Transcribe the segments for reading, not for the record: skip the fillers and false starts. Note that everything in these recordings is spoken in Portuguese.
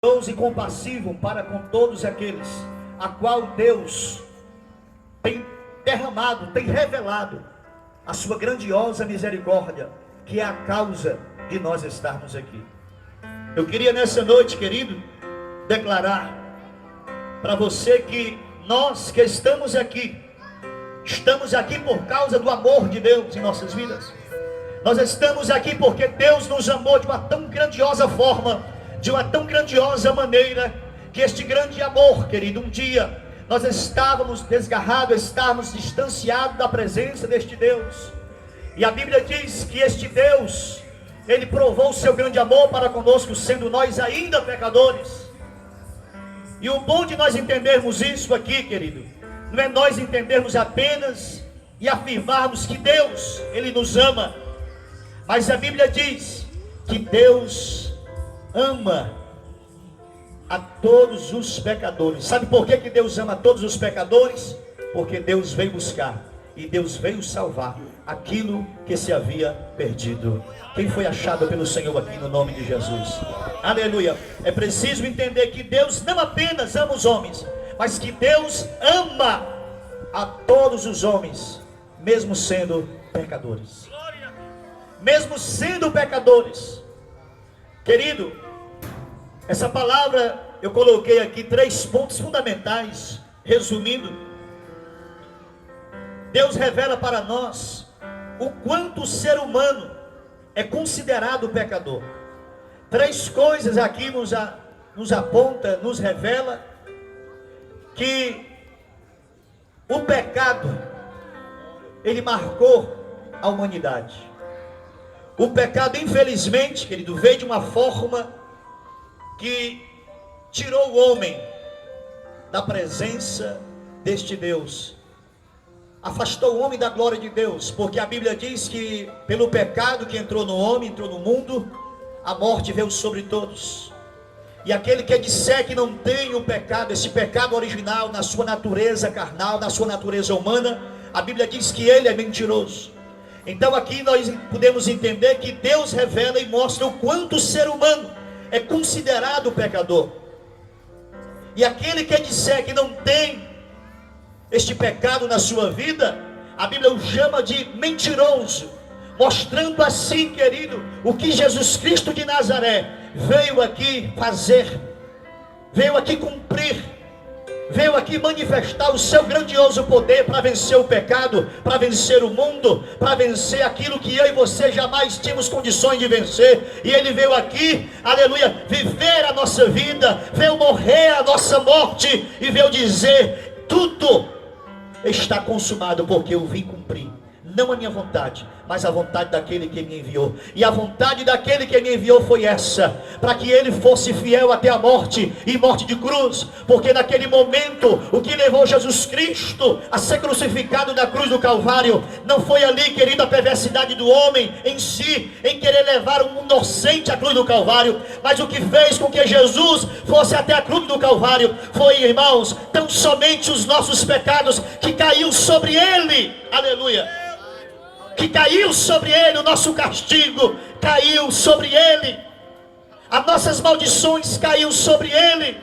bondoso e compassivo para com todos aqueles a qual Deus tem derramado, tem revelado a sua grandiosa misericórdia, que é a causa de nós estarmos aqui. Eu queria nessa noite, querido, declarar para você que nós que estamos aqui por causa do amor de Deus em nossas vidas. Nós estamos aqui porque Deus nos amou de uma tão grandiosa forma, de uma tão grandiosa maneira, que este grande amor, querido, um dia nós estávamos desgarrados, estávamos distanciados da presença deste Deus. E a Bíblia diz que este Deus, Ele provou o seu grande amor para conosco, sendo nós ainda pecadores. E o bom de nós entendermos isso aqui, querido, não é nós entendermos apenas e afirmarmos que Deus, Ele nos ama. Mas a Bíblia diz que Deus ama a todos os pecadores. Sabe por que Deus ama a todos os pecadores? Porque Deus veio buscar e Deus veio salvar aquilo que se havia perdido. Quem foi achado pelo Senhor aqui no nome de Jesus? Aleluia. É preciso entender que Deus não apenas ama os homens, mas que Deus ama a todos os homens, mesmo sendo pecadores. Mesmo sendo pecadores. Querido, essa palavra eu coloquei aqui 3 pontos fundamentais. Resumindo, Deus revela para nós o quanto o ser humano é considerado pecador. 3 coisas aqui nos aponta, nos revela que o pecado, ele marcou a humanidade. O pecado, infelizmente, querido, veio de uma forma que tirou o homem da presença deste Deus, afastou o homem da glória de Deus, porque a Bíblia diz que pelo pecado que entrou no homem, entrou no mundo, a morte veio sobre todos. E aquele que disser que não tem o pecado, esse pecado original na sua natureza carnal, na sua natureza humana, a Bíblia diz que ele é mentiroso. Então aqui nós podemos entender que Deus revela e mostra o quanto o ser humano é considerado pecador. E aquele que disser que não tem este pecado na sua vida, a Bíblia o chama de mentiroso, mostrando assim, querido, o que Jesus Cristo de Nazaré veio aqui fazer, veio aqui cumprir, veio aqui manifestar o seu grandioso poder para vencer o pecado, para vencer o mundo, para vencer aquilo que eu e você jamais tínhamos condições de vencer. E Ele veio aqui, aleluia, viver a nossa vida, veio morrer a nossa morte e veio dizer: tudo está consumado, porque eu vim cumprir, não a minha vontade, mas a vontade daquele que me enviou. E a vontade daquele que me enviou foi essa, para que ele fosse fiel até a morte, e morte de cruz. Porque naquele momento, o que levou Jesus Cristo a ser crucificado na cruz do Calvário, não foi ali, querido, a perversidade do homem em si, em querer levar um inocente à cruz do Calvário, mas o que fez com que Jesus fosse até a cruz do Calvário foi, irmãos, tão somente os nossos pecados que caiu sobre ele, aleluia, que caiu sobre ele, o nosso castigo caiu sobre ele, as nossas maldições caiu sobre ele.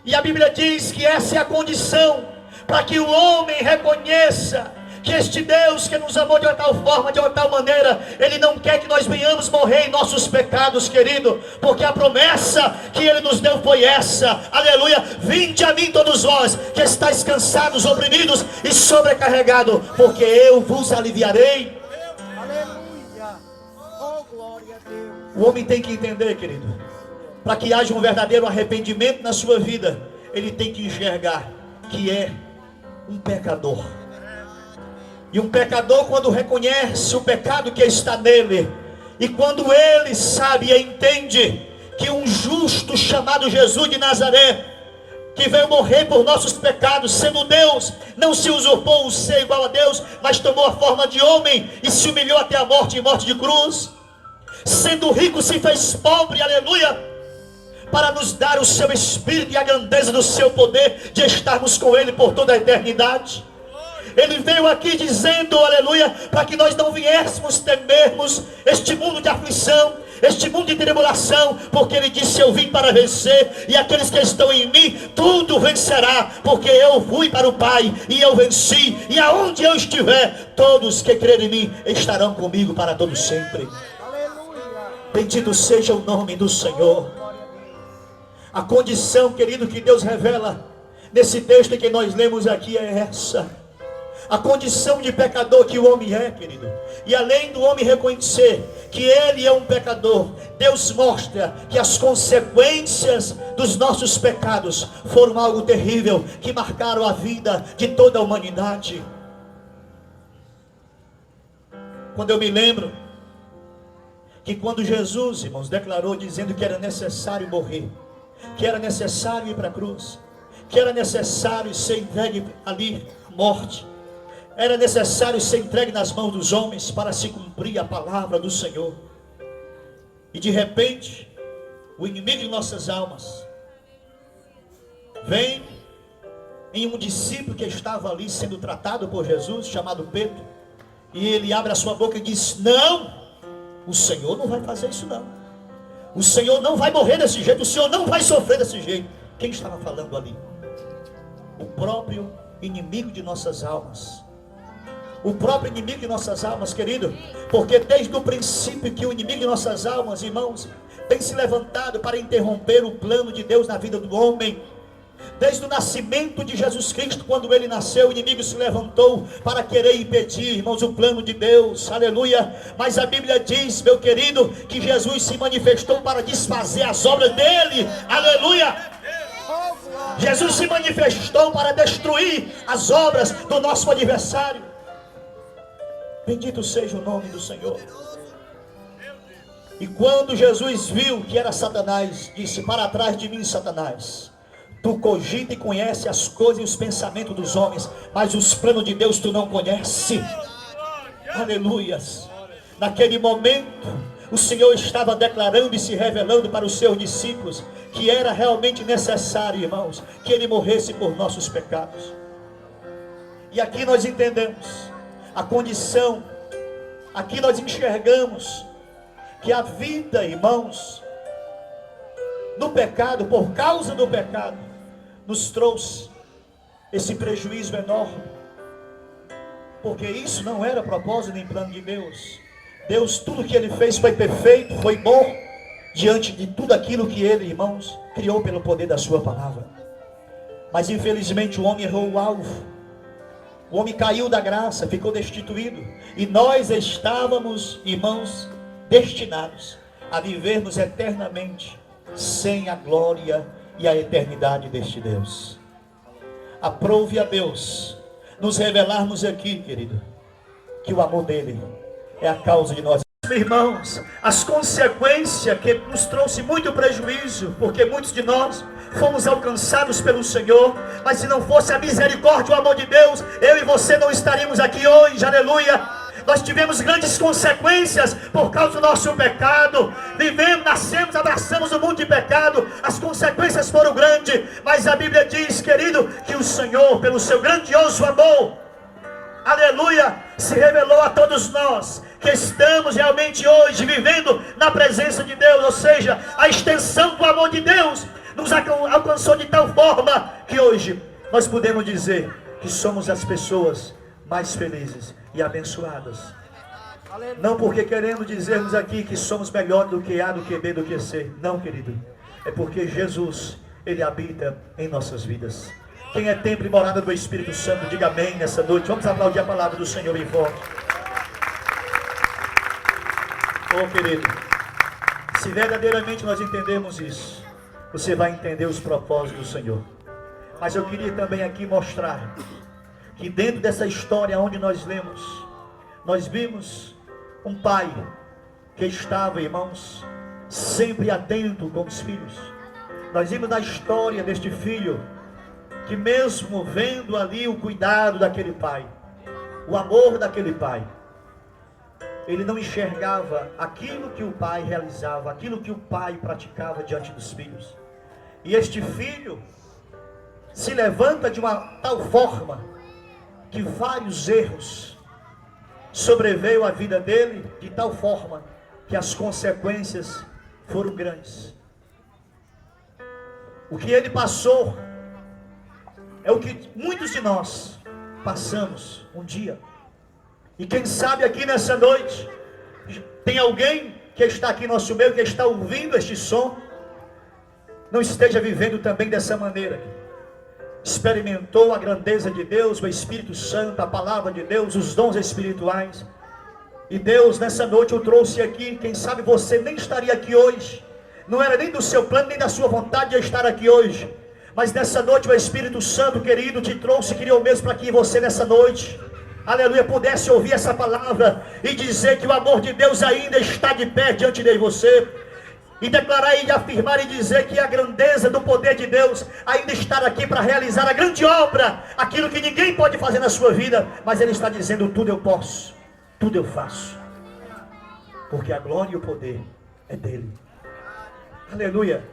E a Bíblia diz que essa é a condição para que o homem reconheça que este Deus que nos amou de uma tal forma, de uma tal maneira, Ele não quer que nós venhamos morrer em nossos pecados, querido, porque a promessa que Ele nos deu foi essa, aleluia: vinde a mim todos vós que estáis cansados, oprimidos e sobrecarregados, porque eu vos aliviarei. Aleluia, oh glória a Deus. O homem tem que entender, querido, para que haja um verdadeiro arrependimento na sua vida, ele tem que enxergar que é um pecador. E um pecador, quando reconhece o pecado que está nele, e quando ele sabe e entende que um justo chamado Jesus de Nazaré, que veio morrer por nossos pecados, sendo Deus, não se usurpou o ser igual a Deus, mas tomou a forma de homem e se humilhou até a morte, e morte de cruz. Sendo rico, se fez pobre, aleluia, para nos dar o seu Espírito e a grandeza do seu poder, de estarmos com Ele por toda a eternidade. Ele veio aqui dizendo, aleluia, para que nós não viéssemos temermos este mundo de aflição, este mundo de tribulação, porque Ele disse: eu vim para vencer, e aqueles que estão em mim, tudo vencerá, porque eu fui para o Pai, e eu venci, e aonde eu estiver, todos que crerem em mim, estarão comigo para todo sempre. Bendito seja o nome do Senhor. A condição, querido, que Deus revela nesse texto que nós lemos aqui é essa. A condição de pecador que o homem é, querido. E além do homem reconhecer que ele é um pecador, Deus mostra que as consequências dos nossos pecados foram algo terrível, que marcaram a vida de toda a humanidade. Quando eu me lembro que quando Jesus, irmãos, declarou dizendo que era necessário morrer, que era necessário ir para a cruz, que era necessário ser entregue ali à morte, era necessário ser entregue nas mãos dos homens para se cumprir a palavra do Senhor. E de repente, o inimigo de nossas almas vem em um discípulo que estava ali sendo tratado por Jesus, chamado Pedro, e ele abre a sua boca e diz: não, o Senhor não vai fazer isso não. O Senhor não vai morrer desse jeito, o Senhor não vai sofrer desse jeito. Quem estava falando ali? O próprio inimigo de nossas almas. O próprio inimigo de nossas almas, querido. Porque desde o princípio que o inimigo de nossas almas, irmãos, tem se levantado para interromper o plano de Deus na vida do homem. Desde o nascimento de Jesus Cristo, quando ele nasceu, o inimigo se levantou para querer impedir, irmãos, o plano de Deus, aleluia. Mas a Bíblia diz, meu querido, que Jesus se manifestou para desfazer as obras dele, aleluia. Jesus se manifestou para destruir as obras do nosso adversário. Bendito seja o nome do Senhor. E quando Jesus viu que era Satanás, disse: para trás de mim, Satanás. Tu cogita e conhece as coisas e os pensamentos dos homens, mas os planos de Deus tu não conhece. Aleluias. Naquele momento, o Senhor estava declarando e se revelando para os seus discípulos que era realmente necessário, irmãos, que Ele morresse por nossos pecados. E aqui nós entendemos a condição, aqui nós enxergamos que a vida, irmãos, no pecado, por causa do pecado, nos trouxe esse prejuízo enorme, porque isso não era propósito nem plano de Deus. Deus, tudo que Ele fez foi perfeito, foi bom, diante de tudo aquilo que Ele, irmãos, criou pelo poder da sua palavra. Mas infelizmente o homem errou o alvo. O homem caiu da graça, ficou destituído. E nós estávamos, irmãos, destinados a vivermos eternamente sem a glória e a eternidade deste Deus. Aprove a Deus nos revelarmos aqui, querido, que o amor dele é a causa de nós. Irmãos, as consequências que nos trouxe muito prejuízo, porque muitos de nós fomos alcançados pelo Senhor, mas se não fosse a misericórdia e o amor de Deus, eu e você não estaríamos aqui hoje, aleluia. Nós tivemos grandes consequências por causa do nosso pecado. Vivemos, nascemos, abraçamos o mundo de pecado. As consequências foram grandes, mas a Bíblia diz, querido, que o Senhor, pelo seu grandioso amor, aleluia, se revelou a todos nós que estamos realmente hoje vivendo na presença de Deus. Ou seja, a extensão do amor de Deus nos alcançou de tal forma que hoje nós podemos dizer que somos as pessoas mais felizes e abençoadas. Não porque queremos dizermos aqui que somos melhor do que A, do que B, do que C. Não, querido. É porque Jesus, Ele habita em nossas vidas. Quem é templo e morada do Espírito Santo, diga amém nessa noite. Vamos aplaudir a palavra do Senhor em forte. Oh, querido, se verdadeiramente nós entendermos isso, você vai entender os propósitos do Senhor. Mas eu queria também aqui mostrar que dentro dessa história onde nós lemos, nós vimos um pai que estava, irmãos, sempre atento com os filhos. Nós vimos na história deste filho que mesmo vendo ali o cuidado daquele pai, o amor daquele pai, ele não enxergava aquilo que o pai realizava, aquilo que o pai praticava diante dos filhos. E este filho se levanta de uma tal forma que vários erros sobreveio à vida dele, de tal forma que as consequências foram grandes. O que ele passou é o que muitos de nós passamos um dia. E quem sabe aqui nessa noite tem alguém que está aqui no nosso meio, que está ouvindo este som, não esteja vivendo também dessa maneira. Experimentou a grandeza de Deus, o Espírito Santo, a palavra de Deus, os dons espirituais. E Deus nessa noite o trouxe aqui. Quem sabe você nem estaria aqui hoje. Não era nem do seu plano, nem da sua vontade de estar aqui hoje. Mas nessa noite o Espírito Santo, querido, te trouxe, queria o mesmo para que você nessa noite, aleluia, pudesse ouvir essa palavra e dizer que o amor de Deus ainda está de pé diante de você. E declarar e afirmar e dizer que a grandeza do poder de Deus ainda está aqui para realizar a grande obra, aquilo que ninguém pode fazer na sua vida, mas Ele está dizendo: tudo eu posso, tudo eu faço, porque a glória e o poder é dEle. Aleluia.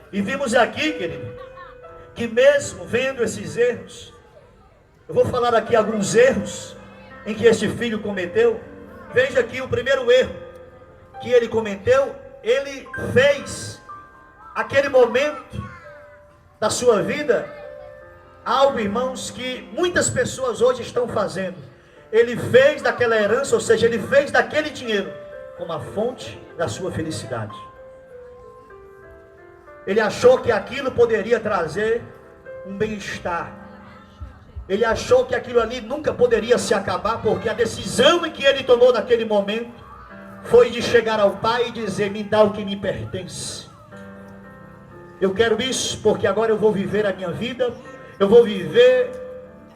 E vimos aqui, querido, que mesmo vendo esses erros, eu vou falar aqui alguns erros em que este filho cometeu. Veja aqui o primeiro erro que ele cometeu. Ele fez aquele momento da sua vida algo, irmãos, que muitas pessoas hoje estão fazendo. Ele fez daquela herança, ou seja, ele fez daquele dinheiro como a fonte da sua felicidade. Ele achou que aquilo poderia trazer um bem-estar. Ele achou que aquilo ali nunca poderia se acabar, porque a decisão em que ele tomou naquele momento foi de chegar ao pai e dizer: me dá o que me pertence. Eu quero isso, porque agora eu vou viver a minha vida, eu vou viver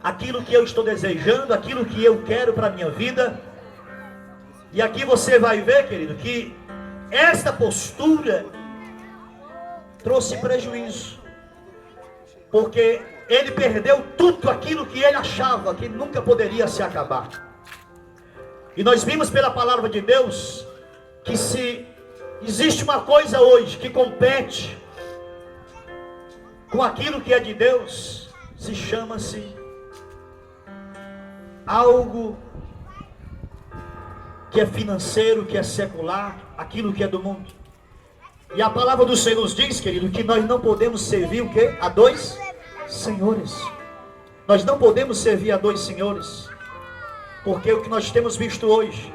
aquilo que eu estou desejando, aquilo que eu quero para a minha vida. E aqui você vai ver, querido, que esta postura trouxe prejuízo, porque ele perdeu tudo aquilo que ele achava que nunca poderia se acabar. E nós vimos pela palavra de Deus que se existe uma coisa hoje que compete com aquilo que é de Deus, se chama-se algo que é financeiro, que é secular, aquilo que é do mundo. E a palavra do Senhor nos diz, querido, que nós não podemos servir o quê? A dois senhores. Nós não podemos servir a dois senhores. Porque o que nós temos visto hoje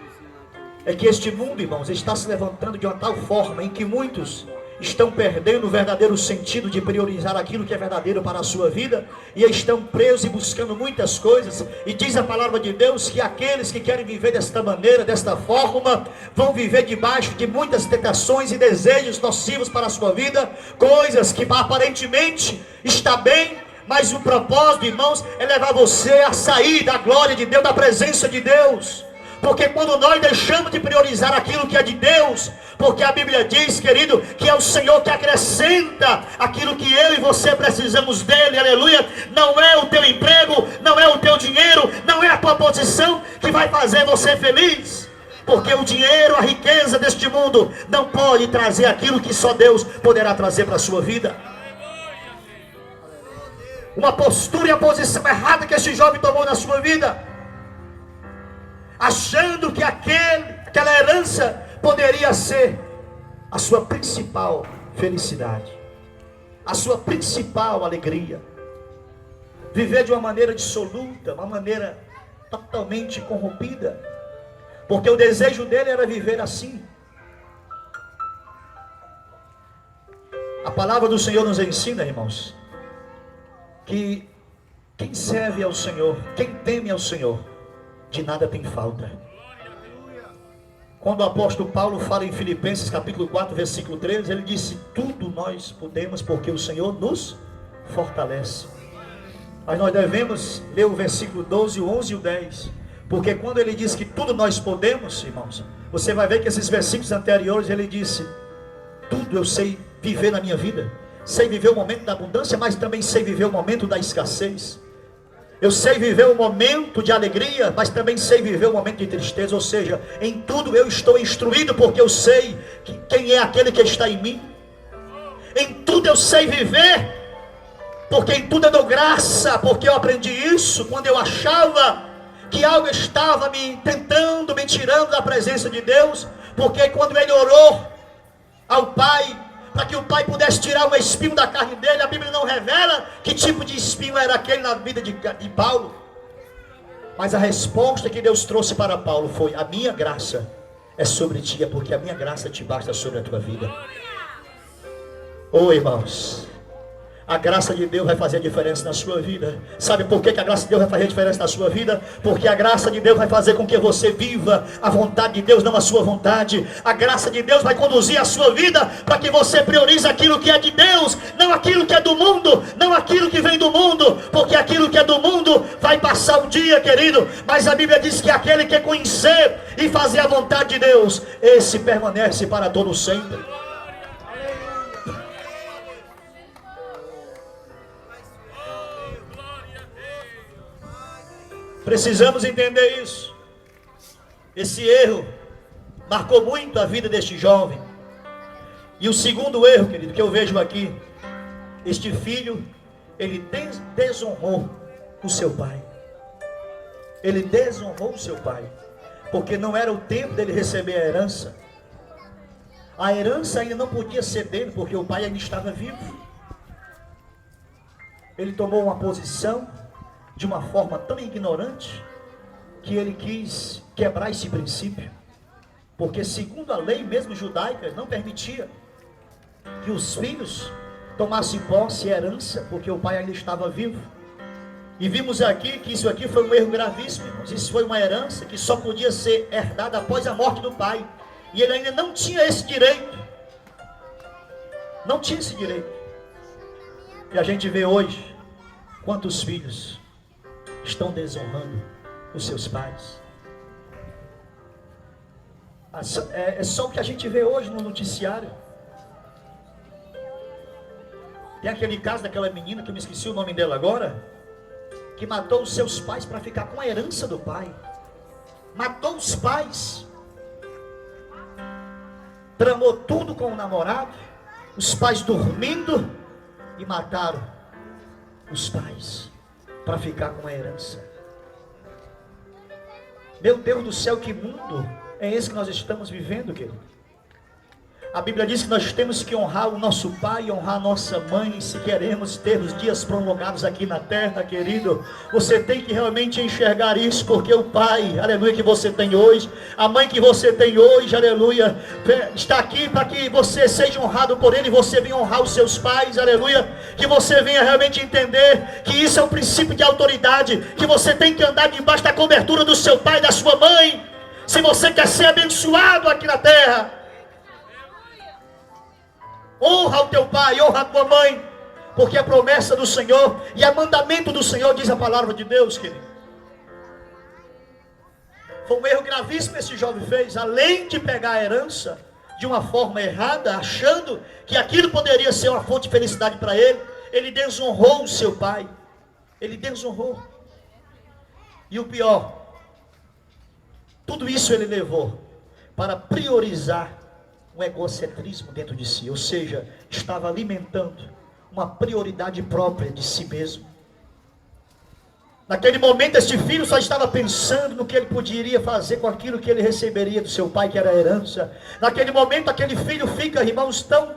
é que este mundo, irmãos, está se levantando de uma tal forma em que muitos estão perdendo o verdadeiro sentido de priorizar aquilo que é verdadeiro para a sua vida, e estão presos e buscando muitas coisas. E diz a palavra de Deus que aqueles que querem viver desta maneira, desta forma, vão viver debaixo de muitas tentações e desejos nocivos para a sua vida, coisas que aparentemente está bem, mas o propósito, irmãos, é levar você a sair da glória de Deus, da presença de Deus. Porque quando nós deixamos de priorizar aquilo que é de Deus, porque a Bíblia diz, querido, que é o Senhor que acrescenta aquilo que eu e você precisamos dele, aleluia. Não é o teu emprego, não é o teu dinheiro, não é a tua posição que vai fazer você feliz. Porque o dinheiro, a riqueza deste mundo não pode trazer aquilo que só Deus poderá trazer para a sua vida. Uma postura e a posição errada que esse jovem tomou na sua vida, achando que aquela herança poderia ser a sua principal felicidade, a sua principal alegria. Viver de uma maneira dissoluta, uma maneira totalmente corrompida, porque o desejo dele era viver assim. A palavra do Senhor nos ensina, irmãos, que quem serve ao Senhor, quem teme ao Senhor, de nada tem falta. Quando o apóstolo Paulo fala em Filipenses capítulo 4, versículo 13, ele disse: tudo nós podemos porque o Senhor nos fortalece. Mas nós devemos ler o versículo 12, o 11 e o 10, porque quando ele diz que tudo nós podemos, irmãos, você vai ver que esses versículos anteriores ele disse: tudo eu sei viver na minha vida, sei viver o momento da abundância, mas também sei viver o momento da escassez. Eu sei viver o momento de alegria, mas também sei viver o momento de tristeza. Ou seja, em tudo eu estou instruído, porque eu sei quem é aquele que está em mim. Em tudo eu sei viver, porque em tudo eu dou graça, porque eu aprendi isso quando eu achava que algo estava me tentando, me tirando da presença de Deus, porque quando ele orou ao Pai, para que o Pai pudesse tirar um espinho da carne dele, a Bíblia não revela que tipo de espinho era aquele na vida de Paulo, mas a resposta que Deus trouxe para Paulo foi: a minha graça é sobre ti, é porque a minha graça te basta sobre a tua vida. Oh, irmãos, a graça de Deus vai fazer a diferença na sua vida. Sabe por que a graça de Deus vai fazer a diferença na sua vida? Porque a graça de Deus vai fazer com que você viva a vontade de Deus, não a sua vontade. A graça de Deus vai conduzir a sua vida para que você priorize aquilo que é de Deus, não aquilo que é do mundo, não aquilo que vem do mundo, porque aquilo que é do mundo vai passar um dia, querido, mas a Bíblia diz que aquele que conhecer e fazer a vontade de Deus, esse permanece para todo sempre. Precisamos entender isso. Esse erro marcou muito a vida deste jovem. E o segundo erro, querido, que eu vejo aqui: este filho, ele desonrou o seu pai. Ele desonrou o seu pai, porque não era o tempo dele receber a herança. A herança ainda não podia ser dele, porque o pai ainda estava vivo. Ele tomou uma posição de uma forma tão ignorante, que ele quis quebrar esse princípio, porque segundo a lei mesmo judaica, não permitia que os filhos tomassem posse e herança, porque o pai ainda estava vivo. E vimos aqui que isso aqui foi um erro gravíssimo, irmãos. Isso foi uma herança que só podia ser herdada após a morte do pai, e ele ainda não tinha esse direito. Não tinha esse direito. E a gente vê hoje quantos filhos estão desonrando os seus pais. É só o que a gente vê hoje no noticiário. Tem aquele caso daquela menina, que eu me esqueci o nome dela agora, que matou os seus pais para ficar com a herança do pai. Matou os pais. Tramou tudo com o namorado, os pais dormindo, e mataram os pais para ficar com a herança. Meu Deus do céu, que mundo é esse que nós estamos vivendo, querido? A Bíblia diz que nós temos que honrar o nosso pai e honrar a nossa mãe, se queremos ter os dias prolongados aqui na terra, querido. Você tem que realmente enxergar isso, porque o pai, aleluia, que você tem hoje, a mãe que você tem hoje, aleluia, está aqui para que você seja honrado por ele, e você venha honrar os seus pais, aleluia, que você venha realmente entender que isso é um princípio de autoridade, que você tem que andar debaixo da cobertura do seu pai e da sua mãe, se você quer ser abençoado aqui na terra. Honra o teu pai, honra a tua mãe, porque é promessa do Senhor e é mandamento do Senhor, diz a palavra de Deus, querido. Foi um erro gravíssimo que esse jovem fez. Além de pegar a herança de uma forma errada, achando que aquilo poderia ser uma fonte de felicidade para ele, ele desonrou o seu pai. Ele desonrou. E o pior, tudo isso ele levou para priorizar um egocentrismo dentro de si, ou seja, estava alimentando uma prioridade própria de si mesmo. Naquele momento, este filho só estava pensando no que ele poderia fazer com aquilo que ele receberia do seu pai, que era a herança. Naquele momento, aquele filho fica, irmãos, tão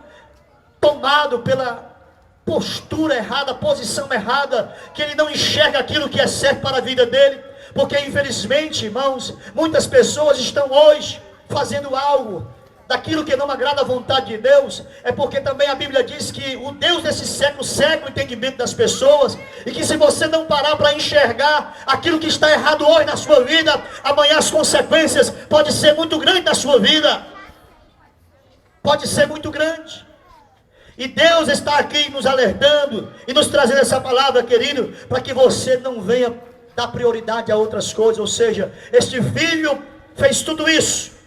tomado pela postura errada, posição errada, que ele não enxerga aquilo que é certo para a vida dele, porque infelizmente, irmãos, muitas pessoas estão hoje fazendo algo daquilo que não agrada a vontade de Deus, é porque também a Bíblia diz que o Deus desse século cega o entendimento das pessoas, e que se você não parar para enxergar aquilo que está errado hoje na sua vida, amanhã as consequências podem ser muito grandes na sua vida, pode ser muito grande. E Deus está aqui nos alertando e nos trazendo essa palavra, querido, para que você não venha dar prioridade a outras coisas. Ou seja, este filho fez tudo isso,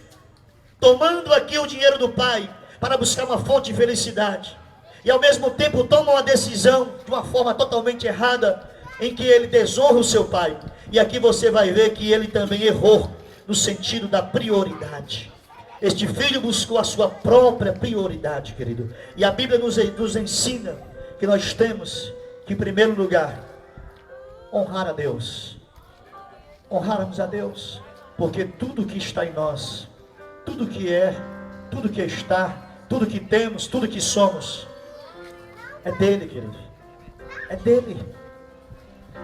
tomando aqui o dinheiro do pai para buscar uma fonte de felicidade, e ao mesmo tempo toma uma decisão de uma forma totalmente errada, em que ele desonra o seu pai. E aqui você vai ver que ele também errou no sentido da prioridade. Este filho buscou a sua própria prioridade, querido. E a Bíblia nos ensina que nós temos que, em primeiro lugar, honrar a Deus. Honrarmos a Deus, porque tudo que está em nós, tudo que é, tudo que está, tudo que temos, tudo que somos, é dele, querido. É dele.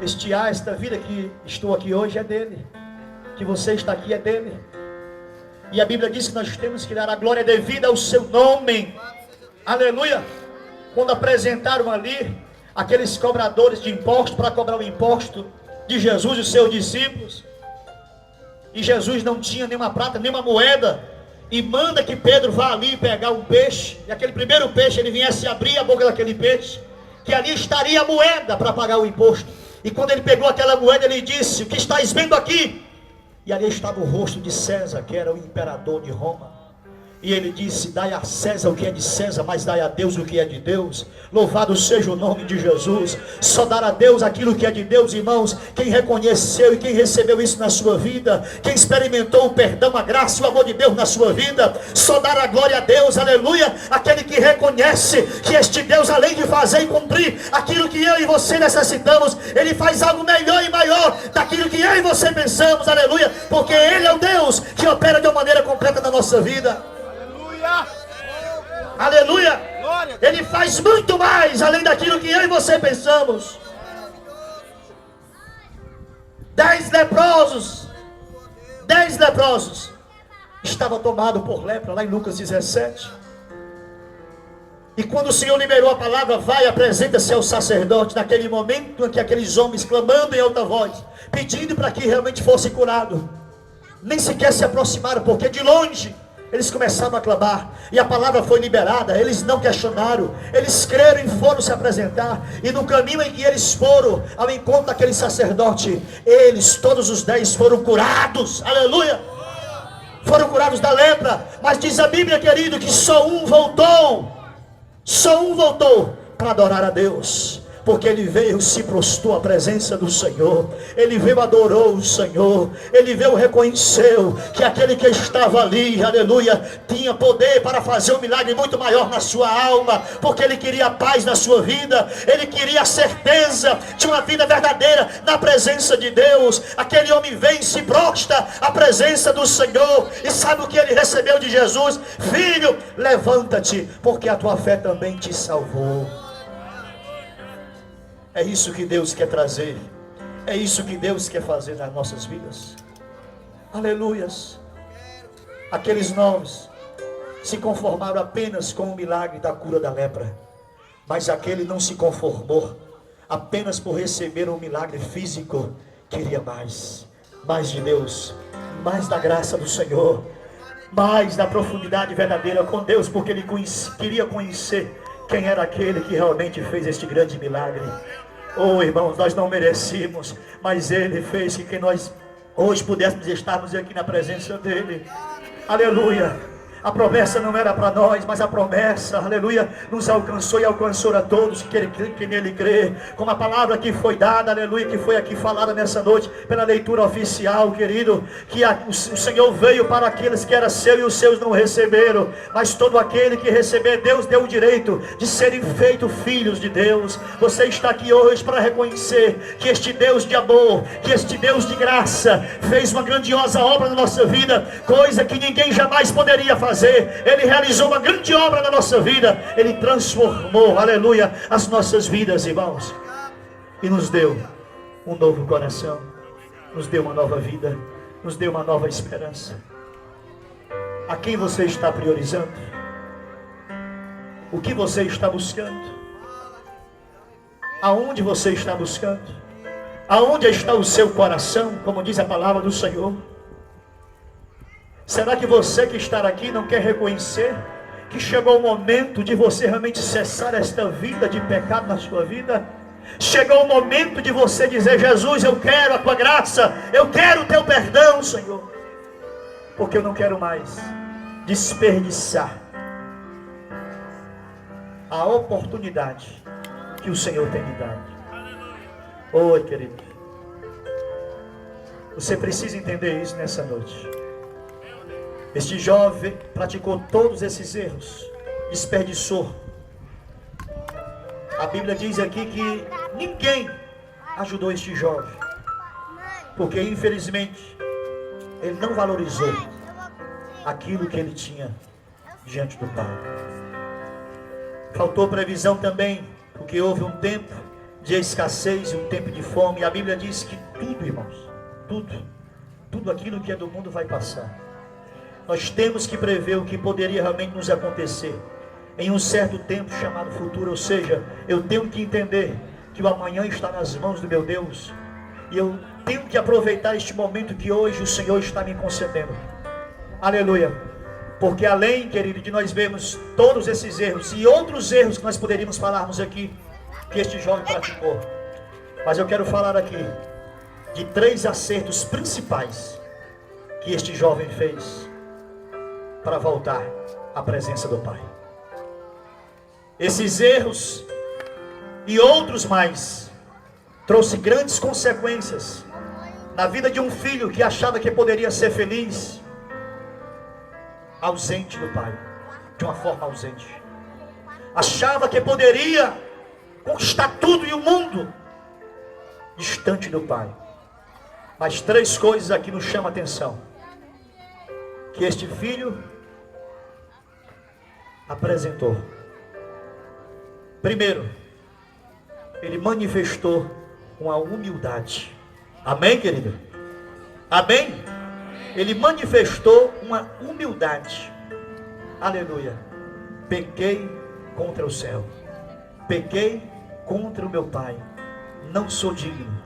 Este ar, esta vida que estou aqui hoje é dele. Que você está aqui é dele. E a Bíblia diz que nós temos que dar a glória devida ao seu nome. Aleluia. Quando apresentaram ali aqueles cobradores de impostos para cobrar o imposto de Jesus e os seus discípulos, e Jesus não tinha nenhuma prata, nenhuma moeda, e manda que Pedro vá ali pegar um peixe, e aquele primeiro peixe ele viesse abrir a boca daquele peixe, que ali estaria a moeda para pagar o imposto. E quando ele pegou aquela moeda, ele disse: o que estáis vendo aqui? E ali estava o rosto de César, que era o imperador de Roma. E ele disse: dai a César o que é de César, mas dai a Deus o que é de Deus. Louvado seja o nome de Jesus. Só dar a Deus aquilo que é de Deus, irmãos. Quem reconheceu e quem recebeu isso na sua vida, quem experimentou o perdão, a graça e o amor de Deus na sua vida, só dar a glória a Deus, aleluia. Aquele que reconhece que este Deus, além de fazer e cumprir aquilo que eu e você necessitamos, Ele faz algo melhor e maior daquilo que eu e você pensamos, aleluia. Porque Ele é o Deus que opera de uma maneira completa na nossa vida. Aleluia. Ele faz muito mais além daquilo que eu e você pensamos. 10 leprosos estavam tomados por lepra, lá em Lucas 17. E quando o Senhor liberou a palavra: vai, apresenta-se ao sacerdote, naquele momento em que aqueles homens, clamando em alta voz, pedindo para que realmente fosse curado, nem sequer se aproximaram, porque de longe eles começaram a clamar, e a palavra foi liberada. Eles não questionaram, eles creram e foram se apresentar. E no caminho em que eles foram ao encontro daquele sacerdote, eles, todos os 10, foram curados, aleluia. Foram curados da lepra. Mas diz a Bíblia, querido, que só um voltou para adorar a Deus. Porque ele veio, se prostrou à presença do Senhor. Ele veio, adorou o Senhor. Ele veio, reconheceu que aquele que estava ali, aleluia, tinha poder para fazer um milagre muito maior na sua alma. Porque ele queria paz na sua vida. Ele queria a certeza de uma vida verdadeira na presença de Deus. Aquele homem vem, se prostra à presença do Senhor. E sabe o que ele recebeu de Jesus? Filho, levanta-te, porque a tua fé também te salvou. É isso que Deus quer trazer. É isso que Deus quer fazer nas nossas vidas. Aleluias. Aqueles 9 se conformaram apenas com o milagre da cura da lepra. Mas aquele não se conformou apenas por receber um milagre físico. Queria mais. Mais de Deus. Mais da graça do Senhor. Mais da profundidade verdadeira com Deus. Porque ele queria conhecer quem era aquele que realmente fez este grande milagre. Oh, irmãos, nós não merecíamos, mas Ele fez que nós hoje pudéssemos estarmos aqui na presença dEle. Aleluia. A promessa não era para nós, mas a promessa, aleluia, nos alcançou e alcançou a todos que nele crê. Como a palavra que foi dada, aleluia, que foi aqui falada nessa noite, pela leitura oficial, querido, que o Senhor veio para aqueles que eram seus e os seus não receberam. Mas todo aquele que receber, Deus deu o direito de serem feitos filhos de Deus. Você está aqui hoje para reconhecer que este Deus de amor, que este Deus de graça, fez uma grandiosa obra na nossa vida, coisa que ninguém jamais poderia fazer. Ele realizou uma grande obra na nossa vida. Ele transformou, aleluia, as nossas vidas, irmãos, e nos deu um novo coração, nos deu uma nova vida, nos deu uma nova esperança. A quem você está priorizando? O que você está buscando? Aonde você está buscando? Aonde está o seu coração, como diz a palavra do Senhor? Será que você que está aqui não quer reconhecer que chegou o momento de você realmente cessar esta vida de pecado na sua vida? Chegou o momento de você dizer: Jesus, eu quero a tua graça, eu quero o teu perdão, Senhor, porque eu não quero mais desperdiçar a oportunidade que o Senhor tem me dado. Oi, querido, você precisa entender isso nessa noite. Este jovem praticou todos esses erros, desperdiçou. A Bíblia diz aqui que Ninguém ajudou este jovem, porque infelizmente ele não valorizou aquilo que ele tinha diante do Pai. Faltou previsão também, porque houve um tempo de escassez e um tempo de fome. E a Bíblia diz que tudo, irmãos, tudo aquilo que é do mundo vai passar. Nós temos que prever o que poderia realmente nos acontecer em um certo tempo chamado futuro. Ou seja, eu tenho que entender que o amanhã está nas mãos do meu Deus, e eu tenho que aproveitar este momento que hoje o Senhor está me concedendo. Aleluia. Porque além, querido, de nós vermos todos esses erros e outros erros que nós poderíamos falarmos aqui, que este jovem praticou, mas eu quero falar aqui de 3 acertos principais que este jovem fez para voltar à presença do Pai. Esses erros e outros mais trouxe grandes consequências na vida de um filho que achava que poderia ser feliz, ausente do Pai, de uma forma ausente. Achava que poderia conquistar tudo e o mundo, distante do Pai. Mas 3 coisas aqui nos chamam a atenção, que este filho apresentou. Primeiro, ele manifestou uma humildade. Amém, querido? Amém? Ele manifestou uma humildade. Aleluia. Pequei contra o céu, pequei contra o meu Pai, não sou digno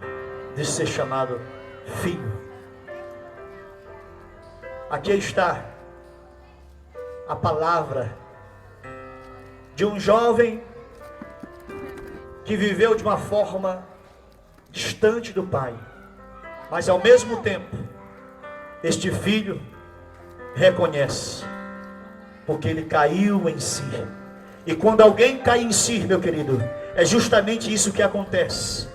de ser chamado filho. Aqui está a palavra de um jovem que viveu de uma forma distante do Pai, mas ao mesmo tempo este filho reconhece, porque ele caiu em si. E quando alguém cai em si, meu querido, é justamente isso que acontece.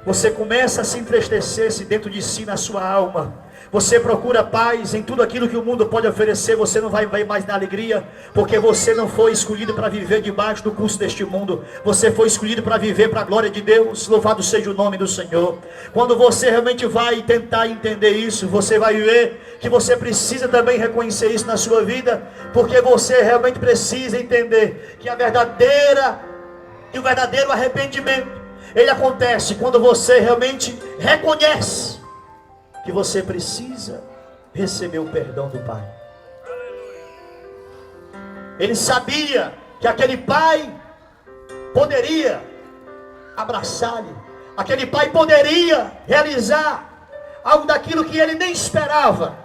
Você começa a se entristecer-se dentro de si, na sua alma. Você procura paz em tudo aquilo que o mundo pode oferecer. Você não vai mais na alegria, porque você não foi escolhido para viver debaixo do curso deste mundo. Você foi escolhido para viver para a glória de Deus. Louvado seja o nome do Senhor. Quando você realmente vai tentar entender isso, você vai ver que você precisa também reconhecer isso na sua vida, porque você realmente precisa entender que o verdadeiro arrependimento, ele acontece quando você realmente reconhece que você precisa receber o perdão do Pai. Ele sabia que aquele pai poderia abraçá-lo, aquele pai poderia realizar algo daquilo que ele nem esperava,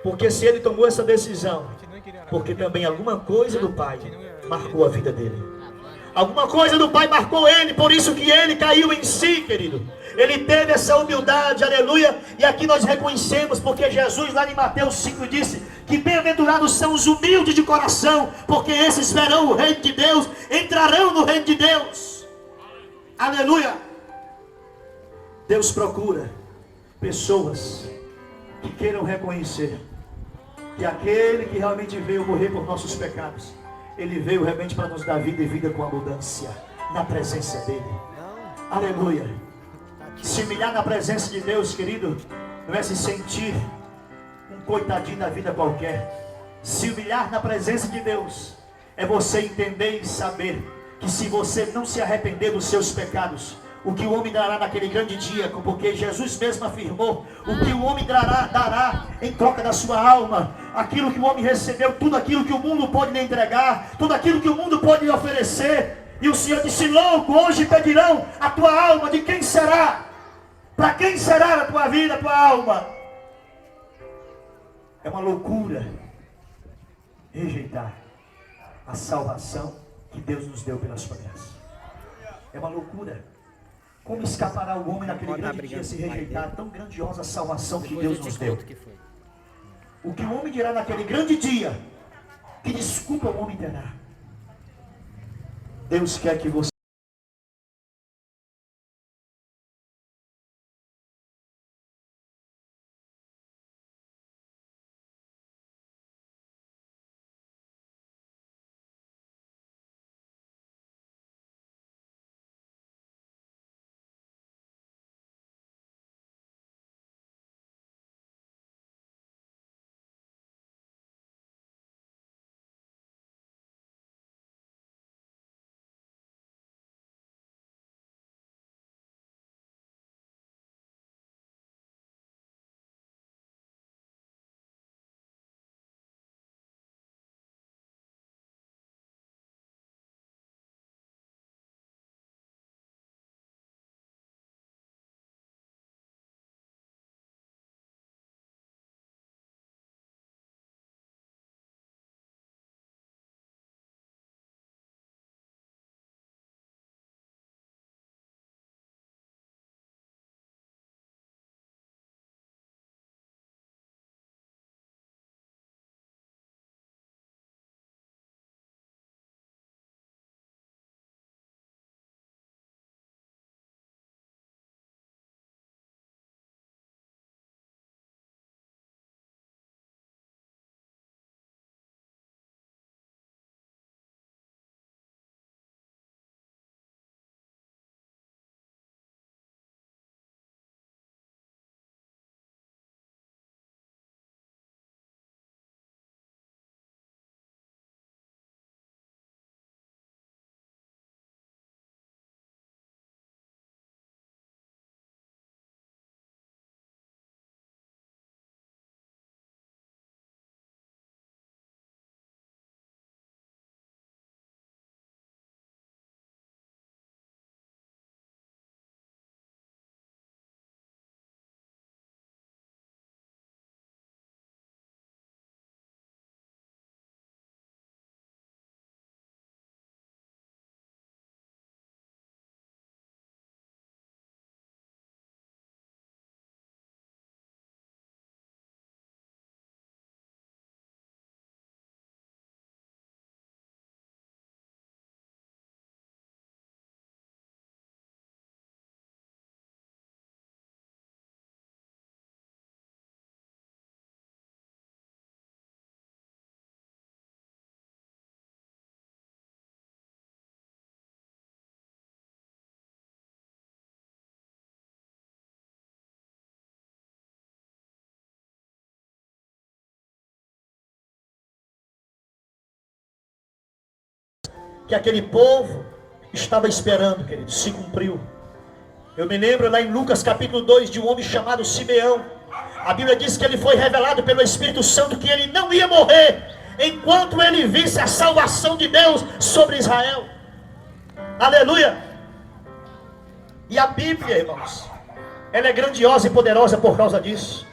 porque se ele tomou essa decisão, porque também alguma coisa do Pai marcou a vida dele. Alguma coisa do Pai marcou ele, por isso que ele caiu em si, querido. Ele teve essa humildade, aleluia. E aqui nós reconhecemos, porque Jesus lá em Mateus 5 disse que bem-aventurados são os humildes de coração, porque esses verão o reino de Deus, entrarão no reino de Deus. Aleluia. Deus procura pessoas que queiram reconhecer que aquele que realmente veio morrer por nossos pecados, ele veio realmente para nos dar vida e vida com abundância, na presença dele. Aleluia. Se humilhar na presença de Deus, querido, não é se sentir um coitadinho da vida qualquer. Se humilhar na presença de Deus é você entender e saber que se você não se arrepender dos seus pecados, o que o homem dará naquele grande dia, porque Jesus mesmo afirmou, o que o homem dará em troca da sua alma, aquilo que o homem recebeu, tudo aquilo que o mundo pode lhe entregar, tudo aquilo que o mundo pode lhe oferecer. E o Senhor disse: louco, hoje pedirão a tua alma. De quem será? Para quem será a tua vida, a tua alma? É uma loucura rejeitar a salvação que Deus nos deu pela sua graça. É uma loucura. Como escapará o homem naquele grande dia se rejeitar a tão grandiosa salvação que Deus nos deu? O que o homem dirá naquele grande dia? Que desculpa o homem terá? Deus quer que você que aquele povo estava esperando, querido, se cumpriu. Eu me lembro lá em Lucas capítulo 2 de um homem chamado Simeão. A Bíblia diz que ele foi revelado pelo Espírito Santo que ele não ia morrer enquanto ele visse a salvação de Deus sobre Israel. Aleluia! E a Bíblia, irmãos, ela é grandiosa e poderosa por causa disso.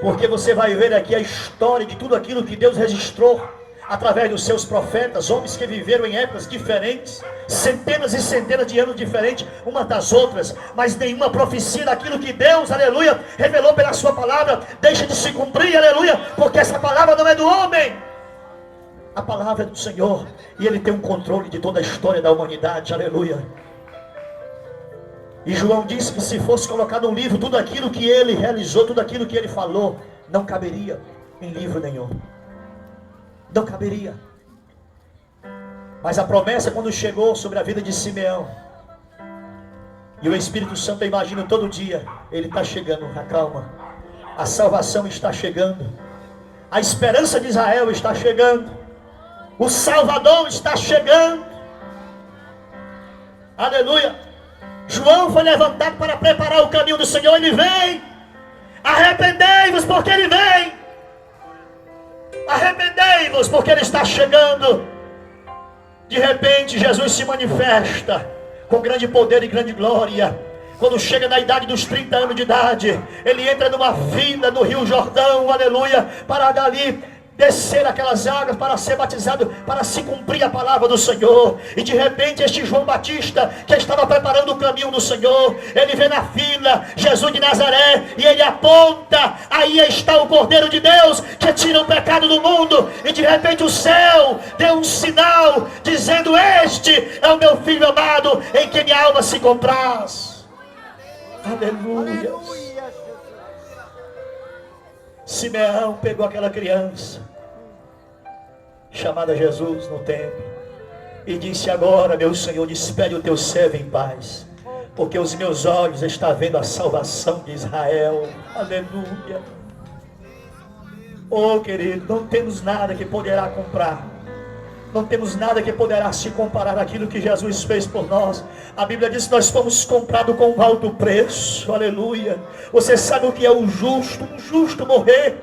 Porque você vai ver aqui a história de tudo aquilo que Deus registrou através dos seus profetas, homens que viveram em épocas diferentes, centenas e centenas de anos diferentes, uma das outras, mas nenhuma profecia daquilo que Deus, aleluia, revelou pela sua palavra, deixa de se cumprir, aleluia, porque essa palavra não é do homem, a palavra é do Senhor, e Ele tem um controle de toda a história da humanidade, aleluia. E João disse que se fosse colocado um livro, tudo aquilo que ele realizou, tudo aquilo que ele falou, não caberia em livro nenhum. Não caberia. Mas a promessa, quando chegou sobre a vida de Simeão, e o Espírito Santo, eu imagino todo dia, ele está chegando, acalma. A salvação está chegando. A esperança de Israel está chegando. O Salvador está chegando. Aleluia. João foi levantado para preparar o caminho do Senhor. Ele vem. Arrependei-vos porque Ele vem. Arrependei-vos porque Ele está chegando. De repente Jesus se manifesta com grande poder e grande glória. Quando chega na idade dos 30 anos de idade, Ele entra numa vila no Rio Jordão, aleluia, para dali descer aquelas águas para ser batizado, para se cumprir a palavra do Senhor. E de repente este João Batista, que estava preparando o caminho do Senhor, ele vê na fila Jesus de Nazaré, e ele aponta, aí está o Cordeiro de Deus, que tira o pecado do mundo. E de repente o céu deu um sinal, dizendo: este é o meu Filho amado, em quem minha alma se compraz. Aleluia. Simeão pegou aquela criança chamada Jesus no templo e disse: agora, meu Senhor, despede o teu servo em paz, porque os meus olhos estão vendo a salvação de Israel. Aleluia. Oh, querido, não temos nada que poderá comprar, não temos nada que poderá se comparar àquilo que Jesus fez por nós. A Bíblia diz que nós fomos comprados com um alto preço. Aleluia. Você sabe o que é o justo? Um justo morrer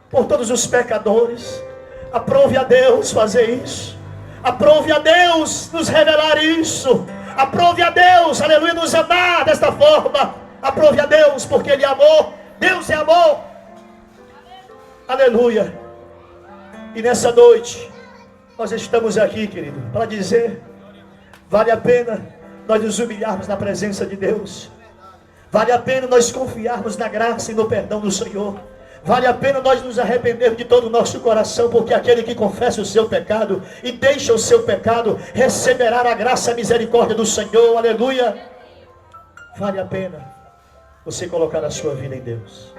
por todos os pecadores. Aprove a Deus fazer isso. Aprove a Deus nos revelar isso. Aprove a Deus, aleluia, nos amar desta forma. Aprove a Deus porque Ele amou. Deus é amor. Aleluia. E nessa noite nós estamos aqui, querido, para dizer: vale a pena nós nos humilharmos na presença de Deus. Vale a pena nós confiarmos na graça e no perdão do Senhor. Vale a pena nós nos arrependermos de todo o nosso coração, porque aquele que confessa o seu pecado e deixa o seu pecado, receberá a graça e a misericórdia do Senhor. Aleluia. Vale a pena você colocar a sua vida em Deus.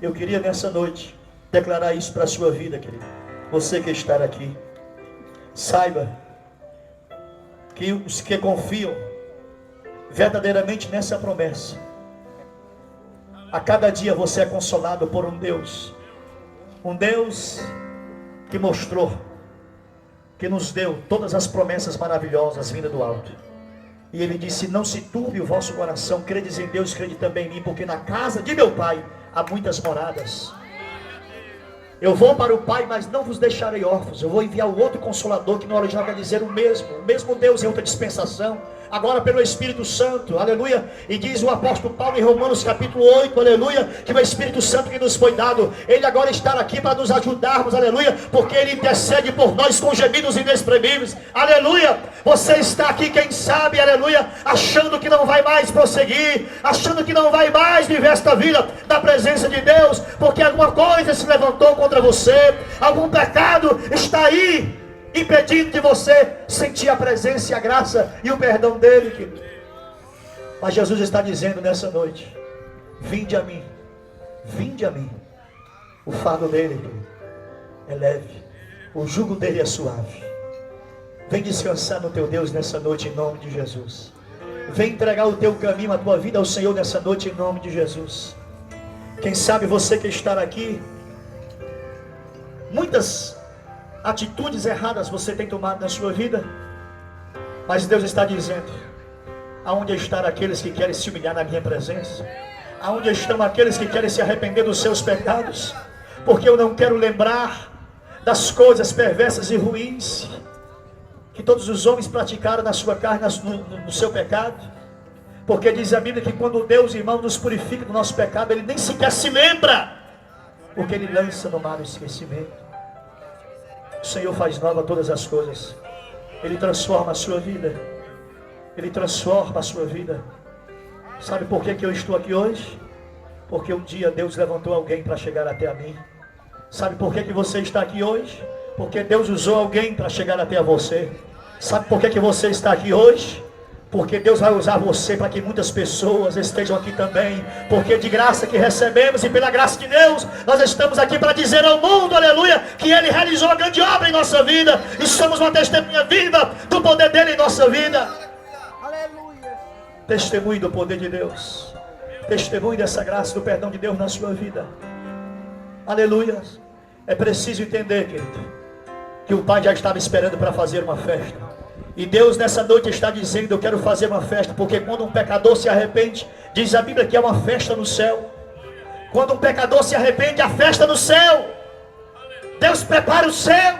Eu queria nessa noite declarar isso para a sua vida, querido. Você que está aqui, saiba que os que confiam verdadeiramente nessa promessa, a cada dia você é consolado por um Deus que mostrou, que nos deu todas as promessas maravilhosas vindas do alto. E Ele disse: não se turbe o vosso coração, credes em Deus, crede também em mim, porque na casa de meu Pai há muitas moradas. Eu vou para o Pai, mas não vos deixarei órfãos. Eu vou enviar o outro Consolador, que na hora já vai dizer o mesmo Deus em outra dispensação, agora pelo Espírito Santo, aleluia. E diz o apóstolo Paulo em Romanos capítulo 8, aleluia, que o Espírito Santo que nos foi dado, Ele agora está aqui para nos ajudarmos, aleluia, porque Ele intercede por nós com gemidos inexprimíveis, aleluia. Você está aqui, quem sabe, aleluia, achando que não vai mais prosseguir, achando que não vai mais viver esta vida da presença de Deus, porque alguma coisa se levantou contra você, algum pecado está aí, impedindo de você sentir a presença e a graça e o perdão dele, querido. Mas Jesus está dizendo nessa noite: vinde a mim, o fardo dele, querido, é leve, o jugo dele é suave. Vem descansar no teu Deus nessa noite, em nome de Jesus. Vem entregar o teu caminho, a tua vida ao Senhor nessa noite, em nome de Jesus. Quem sabe você que está aqui, muitas atitudes erradas você tem tomado na sua vida, mas Deus está dizendo: aonde estão aqueles que querem se humilhar na minha presença? Aonde estão aqueles que querem se arrepender dos seus pecados? Porque eu não quero lembrar das coisas perversas e ruins que todos os homens praticaram na sua carne, no seu pecado. Porque diz a Bíblia que quando Deus, irmão, nos purifica do nosso pecado, Ele nem sequer se lembra, porque Ele lança no mar o esquecimento. O Senhor faz nova todas as coisas. Ele transforma a sua vida. Ele transforma a sua vida. Sabe por que eu estou aqui hoje? Porque um dia Deus levantou alguém para chegar até a mim. Sabe por que você está aqui hoje? Porque Deus usou alguém para chegar até a você. Sabe por que você está aqui hoje? Porque Deus vai usar você para que muitas pessoas estejam aqui também. Porque de graça que recebemos e pela graça de Deus, nós estamos aqui para dizer ao mundo, aleluia, que Ele realizou uma grande obra em nossa vida. E somos uma testemunha viva do poder dEle em nossa vida. Aleluia. Testemunhe do poder de Deus. Testemunhe dessa graça, do perdão de Deus na sua vida. Aleluia. É preciso entender, querido, que o Pai já estava esperando para fazer uma festa. E Deus nessa noite está dizendo: eu quero fazer uma festa. Porque quando um pecador se arrepende, diz a Bíblia que é uma festa no céu. Quando um pecador se arrepende, a festa no céu. Deus prepara o céu.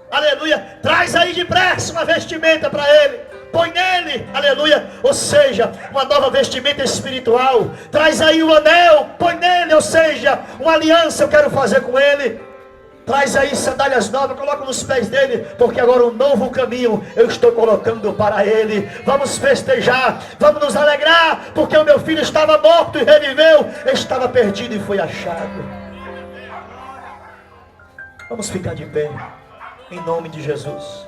Aleluia. Traz aí depressa uma vestimenta para Ele. Põe nele, aleluia, ou seja, uma nova vestimenta espiritual. Traz aí o anel, põe nele, ou seja, uma aliança eu quero fazer com Ele. Traz aí sandálias novas, coloca nos pés dele, porque agora um novo caminho eu estou colocando para ele. Vamos festejar, vamos nos alegrar, porque o meu filho estava morto e reviveu, estava perdido e foi achado. Vamos ficar de pé, em nome de Jesus.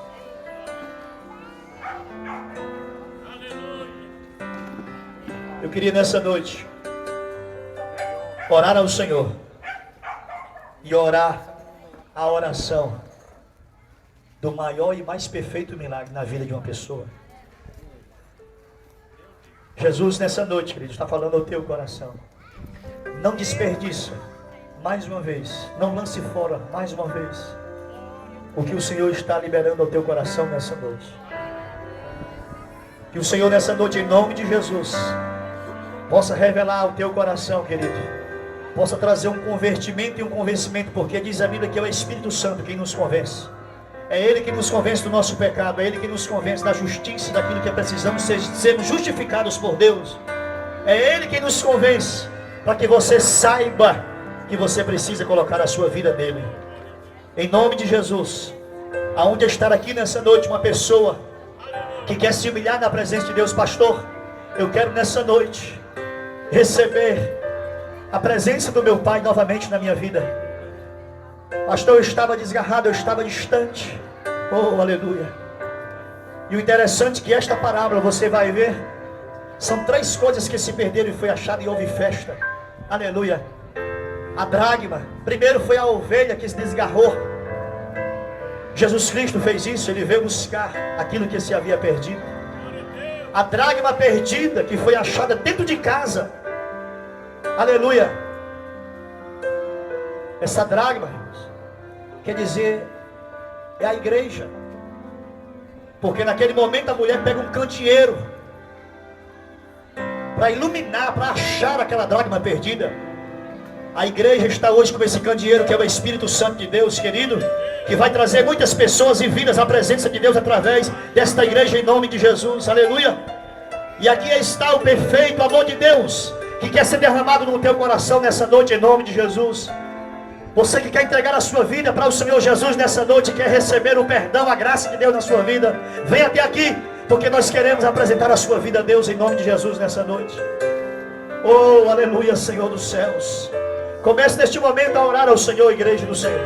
Eu queria nessa noite orar ao Senhor e orar a oração do maior e mais perfeito milagre na vida de uma pessoa. Jesus nessa noite, querido, está falando ao teu coração. Não desperdiça mais uma vez, não lance fora mais uma vez o que o Senhor está liberando ao teu coração nessa noite. Que o Senhor nessa noite, em nome de Jesus, possa revelar ao teu coração, querido, possa trazer um convertimento e um convencimento, porque diz a Bíblia que é o Espírito Santo quem nos convence. É Ele que nos convence do nosso pecado, é Ele que nos convence da justiça, daquilo que precisamos sermos justificados por Deus. É Ele quem nos convence, para que você saiba que você precisa colocar a sua vida nele. Em nome de Jesus, aonde estar aqui nessa noite uma pessoa que quer se humilhar na presença de Deus, pastor, eu quero nessa noite receber a presença do meu Pai novamente na minha vida. Pastor, eu estava desgarrado, eu estava distante. Oh, aleluia. E o interessante é que esta parábola você vai ver, são 3 coisas que se perderam e foi achado e houve festa. Aleluia. A dracma, primeiro foi a ovelha que se desgarrou. Jesus Cristo fez isso, Ele veio buscar aquilo que se havia perdido. A dracma perdida que foi achada dentro de casa. Aleluia. Essa dracma, quer dizer, é a igreja. Porque naquele momento a mulher pega um candeeiro para iluminar, para achar aquela dracma perdida. A igreja está hoje com esse candeeiro que é o Espírito Santo de Deus, querido, que vai trazer muitas pessoas e vidas à presença de Deus através desta igreja em nome de Jesus. Aleluia. E aqui está o perfeito amor de Deus que quer ser derramado no teu coração nessa noite em nome de Jesus. Você que quer entregar a sua vida para o Senhor Jesus nessa noite, quer receber o perdão, a graça de Deus na sua vida, vem até aqui, porque nós queremos apresentar a sua vida a Deus em nome de Jesus nessa noite. Oh, aleluia, Senhor dos céus. Comece neste momento a orar ao Senhor, igreja do Senhor.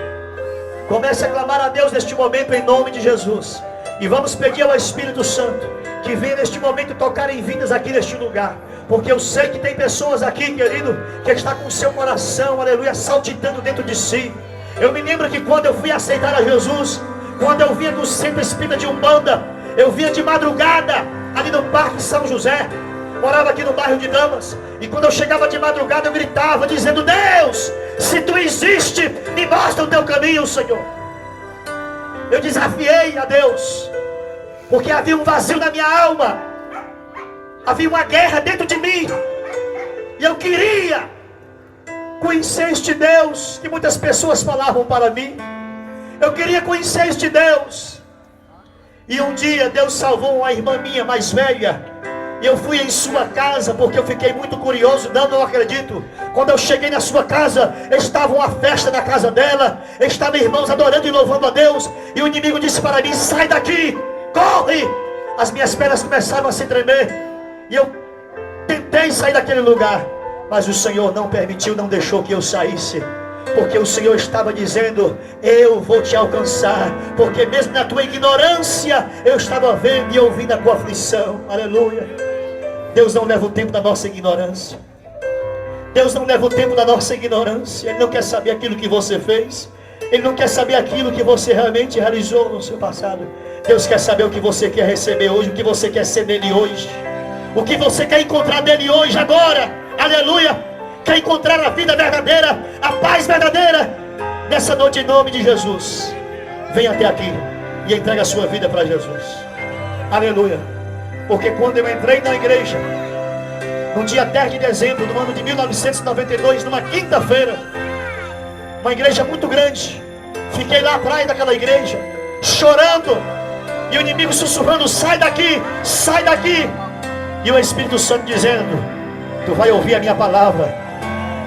Comece a clamar a Deus neste momento em nome de Jesus. E vamos pedir ao Espírito Santo que venha neste momento tocar em vidas aqui neste lugar. Porque eu sei que tem pessoas aqui, querido, que está com o seu coração, aleluia, saltitando dentro de si. Eu me lembro que quando eu fui aceitar a Jesus, quando eu vinha do centro espírita de Umbanda, eu vinha de madrugada, ali no Parque São José. Morava aqui no bairro de Damas. E quando eu chegava de madrugada eu gritava dizendo: Deus, se Tu existe, me mostra o Teu caminho, Senhor. Eu desafiei a Deus, porque havia um vazio na minha alma, havia uma guerra dentro de mim, e eu queria conhecer este Deus que muitas pessoas falavam para mim. Eu queria conhecer este Deus. E um dia Deus salvou uma irmã minha mais velha, e eu fui em sua casa, porque eu fiquei muito curioso. Não acredito. Quando eu cheguei na sua casa, estava uma festa na casa dela, estavam irmãos adorando e louvando a Deus, e o inimigo disse para mim: sai daqui, corre. As minhas pernas começaram a se tremer, e eu tentei sair daquele lugar, mas o Senhor não permitiu, não deixou que eu saísse, porque o Senhor estava dizendo: eu vou te alcançar, porque mesmo na tua ignorância, eu estava vendo e ouvindo a tua aflição. Aleluia. Deus não leva o tempo da nossa ignorância. Deus não leva o tempo da nossa ignorância. Ele não quer saber aquilo que você fez. Ele não quer saber aquilo que você realmente realizou no seu passado. Deus quer saber o que você quer receber hoje, o que você quer ser dele hoje, o que você quer encontrar dele hoje, agora. Aleluia. Quer encontrar a vida verdadeira, a paz verdadeira. Nessa noite, em nome de Jesus, venha até aqui e entregue a sua vida para Jesus. Aleluia. Porque quando eu entrei na igreja, no dia 10 de dezembro do ano de 1992, numa quinta-feira, uma igreja muito grande, fiquei lá atrás daquela igreja, chorando, e o inimigo sussurrando: sai daqui, sai daqui. E o Espírito Santo dizendo: tu vai ouvir a minha palavra,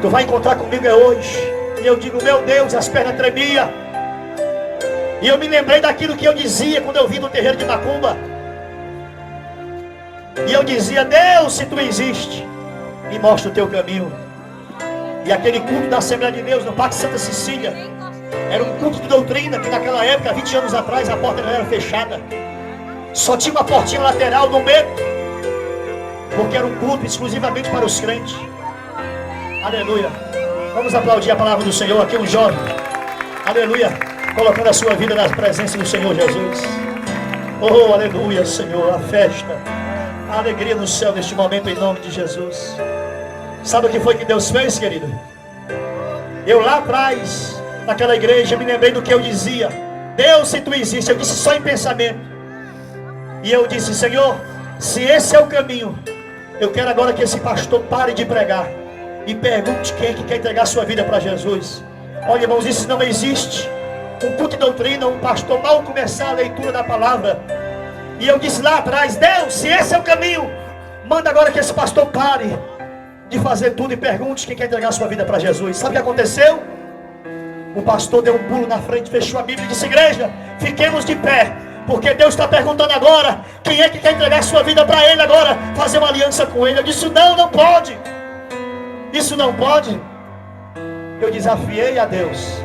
tu vai encontrar comigo hoje. E eu digo: meu Deus, as pernas tremiam. E eu me lembrei daquilo que eu dizia quando eu vim no terreiro de Macumba. E eu dizia: Deus, se tu existe, me mostra o teu caminho. E aquele culto da Assembleia de Deus no Parque Santa Cecília era um culto de doutrina, que naquela época, 20 anos atrás, a porta não era fechada, só tinha uma portinha lateral no meio, porque era um culto exclusivamente para os crentes. Aleluia. Vamos aplaudir a palavra do Senhor. Aqui um jovem, aleluia, colocando a sua vida na presença do Senhor Jesus. Oh, aleluia, Senhor. A festa, a alegria no céu neste momento, em nome de Jesus. Sabe o que foi que Deus fez, querido? Eu lá atrás, naquela igreja, me lembrei do que eu dizia: Deus, se tu existe. Eu disse só em pensamento. E eu disse: Senhor, se esse é o caminho, eu quero agora que esse pastor pare de pregar e pergunte quem é que quer entregar sua vida para Jesus. Olha, irmãos, isso não existe. Um culto de doutrina, um pastor mal começar a leitura da palavra. E eu disse lá atrás: Deus, se esse é o caminho, manda agora que esse pastor pare de fazer tudo e pergunte quem quer entregar sua vida para Jesus. Sabe o que aconteceu? O pastor deu um pulo na frente, fechou a Bíblia e disse: igreja, fiquemos de pé, porque Deus está perguntando agora quem é que quer entregar sua vida para Ele agora, fazer uma aliança com Ele. Eu disse: não, não pode. Isso não pode. Eu desafiei a Deus,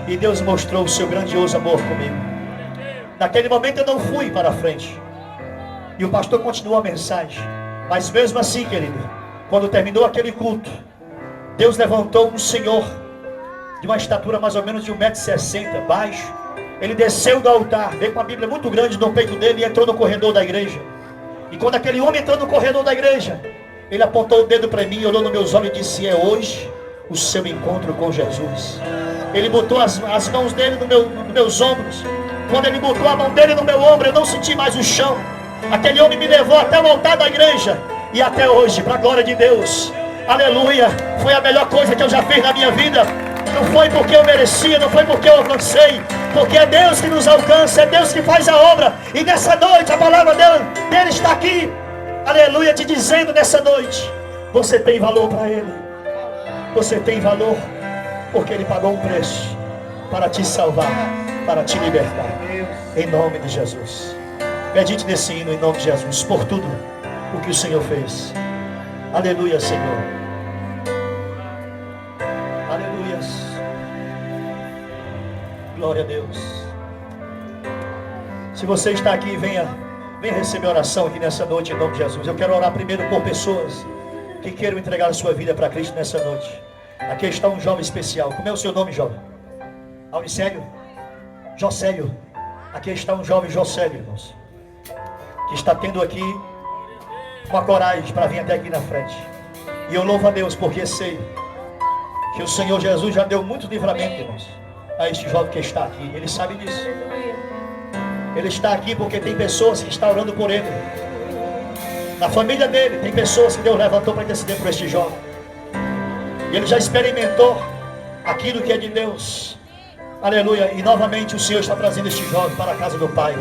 e Deus mostrou o seu grandioso amor comigo. Naquele momento eu não fui para frente, e o pastor continuou a mensagem. Mas mesmo assim, querido, quando terminou aquele culto, Deus levantou um senhor de uma estatura mais ou menos de 1,60 m, baixo. Ele desceu do altar, veio com a Bíblia muito grande no peito dele e entrou no corredor da igreja. E quando aquele homem entrou no corredor da igreja, ele apontou o dedo para mim, olhou nos meus olhos e disse: é hoje o seu encontro com Jesus. Ele botou as mãos dele nos meus ombros. Quando ele botou a mão dele no meu ombro, eu não senti mais o chão. Aquele homem me levou até o altar da igreja. E até hoje, para a glória de Deus, aleluia, foi a melhor coisa que eu já fiz na minha vida. Não foi porque eu merecia, não foi porque eu alcancei, porque é Deus que nos alcança, é Deus que faz a obra. E nessa noite a palavra dele está aqui, aleluia, te dizendo nessa noite: você tem valor para Ele. Você tem valor, porque Ele pagou um preço para te salvar, para te libertar. Em nome de Jesus. Medite nesse hino em nome de Jesus, por tudo o que o Senhor fez. Aleluia, Senhor. Aleluia. Glória a Deus. Se você está aqui, venha receber oração aqui nessa noite em nome de Jesus. Eu quero orar primeiro por pessoas que queiram entregar a sua vida para Cristo nessa noite. Aqui está um jovem especial. Como é o seu nome, jovem? Auricélio? Jocélio. Aqui está um jovem Jocélio, irmãos, que está tendo aqui uma coragem para vir até aqui na frente. E eu louvo a Deus, porque sei que o Senhor Jesus já deu muito livramento, irmãos, a este jovem que está aqui. Ele sabe disso. Ele está aqui porque tem pessoas que estão orando por ele. Na família dele, tem pessoas que Deus levantou para interceder por este jovem. E ele já experimentou aquilo que é de Deus. Aleluia. E novamente o Senhor está trazendo este jovem para a casa do Pai.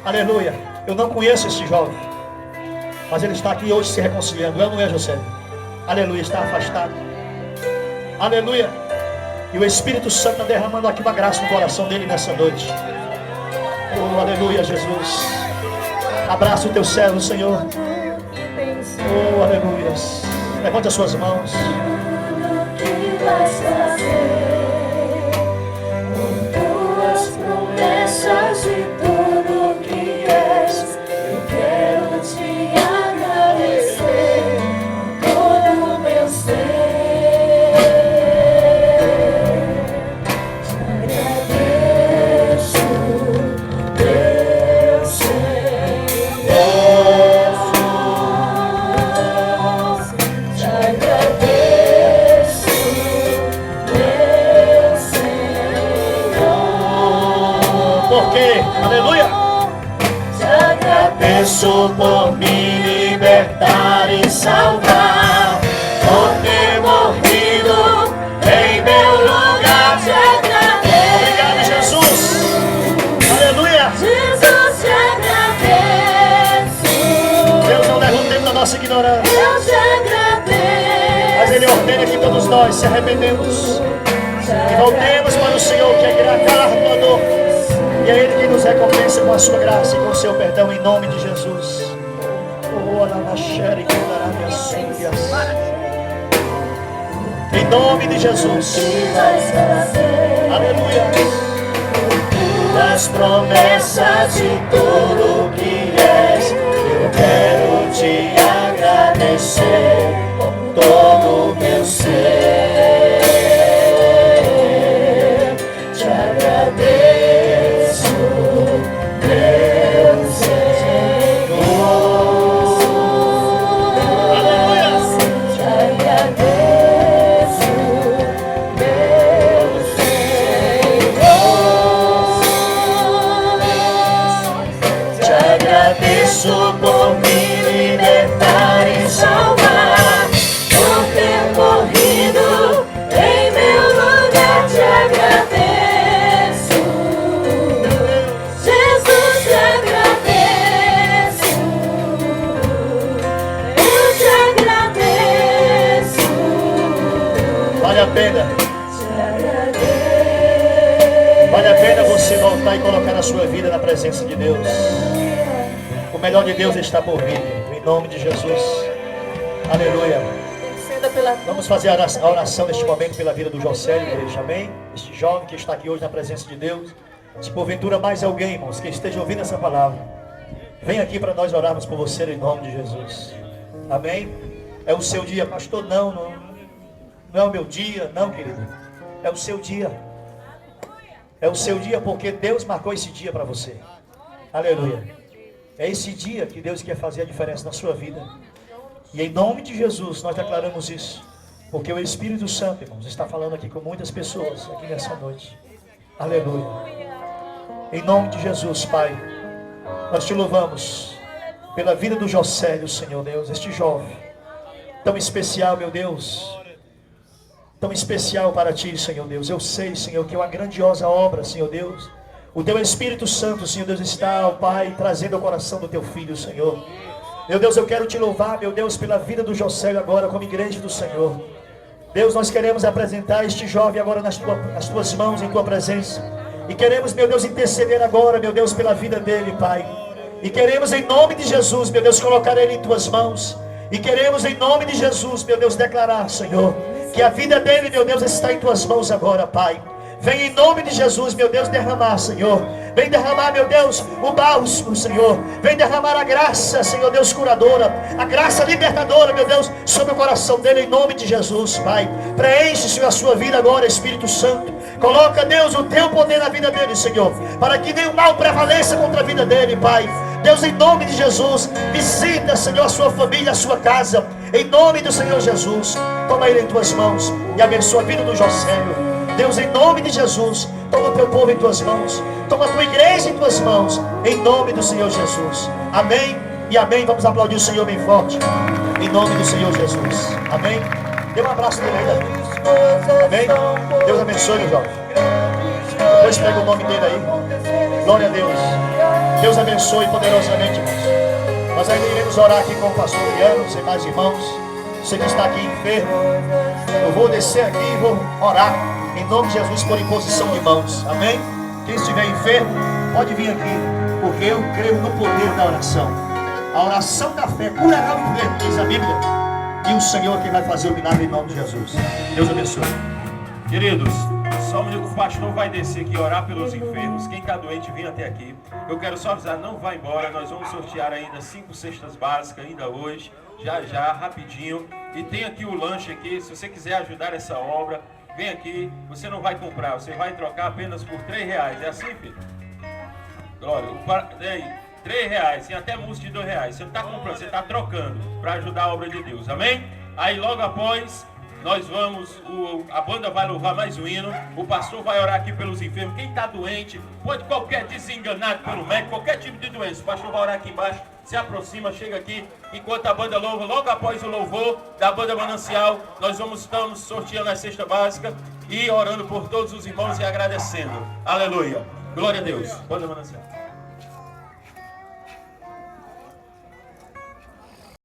Aleluia. Eu não conheço este jovem, mas ele está aqui hoje se reconciliando. Não é, José? Aleluia. Está afastado. Aleluia. E o Espírito Santo está derramando aqui uma graça no coração dele nessa noite. Oh, aleluia, Jesus. Abraça o teu servo, Senhor. Oh, aleluia. Levante as suas mãos. Que vais fazer com tuas promessas e tudo que és. Eu quero te agradecer todo o meu ser. Aleluia. Te agradeço por me libertar e salvar, por ter morrido em meu lugar. Te agradeço. Obrigado, Jesus. Aleluia. Jesus, te agradeço. Deus não leva o tempo da nossa ignorância, Eu te agradeço. mas Ele ordena que todos nós se arrependemos e voltemos para o Senhor, que é grato, perdoador. E é Ele que nos recompensa com a sua graça e com o seu perdão, em nome de Jesus. Em nome de Jesus. Aleluia. Das promessas e tudo que és, eu quero te agradecer com todo o meu ser. Te agradeço. Por me libertar e salvar, por ter morrido em meu lugar. Te agradeço, Jesus, te agradeço. Eu te agradeço. Vale a pena. Vale a pena você voltar e colocar a sua vida na presença de Deus. O melhor de Deus está por vir, em nome de Jesus. Aleluia. Vamos fazer a oração neste momento pela vida do José, igreja, amém? Este jovem que está aqui hoje na presença de Deus. Se porventura mais alguém, irmãos, que esteja ouvindo essa palavra, vem aqui para nós orarmos por você em nome de Jesus. Amém? É o seu dia, pastor, não é o meu dia, não, querido. É o seu dia. É o seu dia porque Deus marcou esse dia para você. Aleluia. É esse dia que Deus quer fazer a diferença na sua vida. E em nome de Jesus nós declaramos isso. Porque o Espírito Santo, irmãos, está falando aqui com muitas pessoas aqui nessa noite. Aleluia. Em nome de Jesus, Pai, nós te louvamos pela vida do Josélio, Senhor Deus, este jovem tão especial, meu Deus, tão especial para ti, Senhor Deus. Eu sei, Senhor, que é uma grandiosa obra, Senhor Deus. O teu Espírito Santo, Senhor Deus, está, ó Pai, trazendo ao coração do teu filho, Senhor. Meu Deus, eu quero te louvar, meu Deus, pela vida do Josélio agora, como igreja do Senhor. Deus, nós queremos apresentar este jovem agora nas tuas mãos, em tua presença. E queremos, meu Deus, interceder agora, meu Deus, pela vida dele, Pai. E queremos, em nome de Jesus, meu Deus, colocar ele em tuas mãos. E queremos, em nome de Jesus, meu Deus, declarar, Senhor, que a vida dele, meu Deus, está em tuas mãos agora, Pai. Vem em nome de Jesus, meu Deus, derramar, Senhor. Vem derramar, meu Deus, o bálsamo, Senhor. Vem derramar a graça, Senhor Deus, curadora. A graça libertadora, meu Deus, sobre o coração dele, em nome de Jesus, Pai. Preenche, Senhor, a sua vida agora, Espírito Santo. Coloca, Deus, o teu poder na vida dele, Senhor. Para que nenhum mal prevaleça contra a vida dele, Pai. Deus, em nome de Jesus, visita, Senhor, a sua família, a sua casa. Em nome do Senhor Jesus, toma ele em tuas mãos e abençoa a vida do Josélio. Deus, em nome de Jesus, Toma o teu povo em tuas mãos. Toma a tua igreja em tuas mãos. Em nome do Senhor Jesus. Amém e amém. Vamos aplaudir o Senhor bem forte. Em nome do Senhor Jesus. Amém. Dê um abraço nele ainda. Amém. Deus abençoe, meu jovem. Depois pega o nome dele aí. Glória a Deus. Deus abençoe poderosamente, irmãos. Nós ainda iremos orar aqui com o pastor Liano, os demais irmãos. Você que está aqui enfermo, eu vou descer aqui e vou orar em nome de Jesus por imposição de mãos. Amém? Quem estiver enfermo, pode vir aqui, porque eu creio no poder da oração. A oração da fé curará o enfermo, diz a Bíblia. E o Senhor que vai fazer o milagre em nome de Jesus. Deus abençoe. Queridos, só o pastor vai descer aqui e orar pelos enfermos. Quem está doente, vem até aqui. Eu quero só avisar, não vá embora. Nós vamos sortear ainda 5 cestas básicas ainda hoje. Já, rapidinho. E tem aqui o lanche aqui. Se você quiser ajudar essa obra, vem aqui. Você não vai comprar, você vai trocar apenas por R$3. É assim, filho? Glória. R$3. Tem até música de R$2. Você não está comprando, você está trocando para ajudar a obra de Deus. Amém? Aí logo após, nós vamos, a banda vai louvar mais um hino, o pastor vai orar aqui pelos enfermos. Quem está doente, pode qualquer desenganado pelo médico, qualquer tipo de doença, o pastor vai orar aqui embaixo, se aproxima, chega aqui, enquanto a banda louva, logo após o louvor da banda Manancial, nós estamos sorteando a cesta básica e orando por todos os irmãos e agradecendo. Aleluia. Glória a Deus. Banda Manancial.